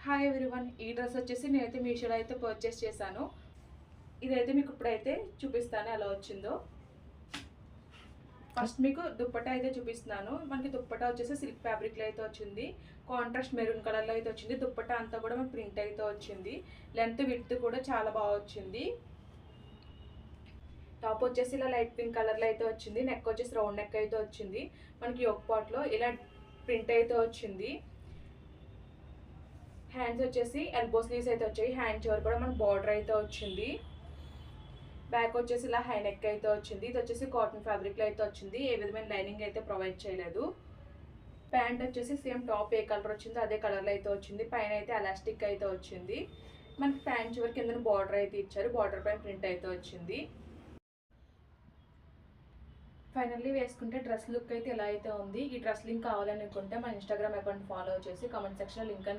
Hi everyone, ఈ dress వచ్చేసి నేనైతే మీషోలో అయితే పర్చేస్ చేశాను. ఇదైతే మీకు ఇప్పుడైతే చూపిస్తాను ఎలా వచ్చిందో. ఫస్ట్ మీకు దుప్పటా అయితే చూపిస్తున్నాను. మనకి దుప్పటా వచ్చేసి సిల్క్ ఫ్యాబ్రిక్లో అయితే వచ్చింది. కాంట్రాస్ట్ మెరూన్ కలర్లో అయితే వచ్చింది. దుప్పటా అంతా కూడా మనకి ప్రింట్ అయితే వచ్చింది. లెంత్ విడ్త్ కూడా చాలా బాగా వచ్చింది. టాప్ వచ్చేసి ఇలా లైట్ పింక్ కలర్లో అయితే వచ్చింది. నెక్ వచ్చేసి రౌండ్ నెక్ అయితే వచ్చింది. మనకి యోక్ పార్ట్లో ఇలా ప్రింట్ అయితే వచ్చింది. హ్యాండ్స్ వచ్చేసి ఎల్బో స్లీవ్స్ అయితే వచ్చాయి. హ్యాండ్ చివరి కూడా మనకు బార్డర్ అయితే వచ్చింది. బ్యాక్ వచ్చేసి ఇలా హై నెక్ అయితే వచ్చింది. ఇది వచ్చేసి కాటన్ ఫ్యాబ్రిక్లో అయితే వచ్చింది. ఏ విధమైన లైనింగ్ అయితే ప్రొవైడ్ చేయలేదు. ప్యాంట్ వచ్చేసి సేమ్ టాప్ ఏ కలర్ వచ్చిందో అదే కలర్లో అయితే వచ్చింది. పైన అయితే ఎలాస్టిక్ అయితే వచ్చింది. మనకి ప్యాంట్ చివరి కింద బార్డర్ అయితే ఇచ్చారు. బార్డర్ పైన ప్రింట్ అయితే వచ్చింది. ఫైనల్లీ వేసుకుంటే డ్రెస్ లుక్ అయితే ఇలా అయితే ఉంది. ఈ డ్రెస్ లింక్ కావాలనుకుంటే మన ఇన్స్టాగ్రామ్ అకౌంట్ ఫాలో చేసి కామెంట్ సెక్షన్లో లింక్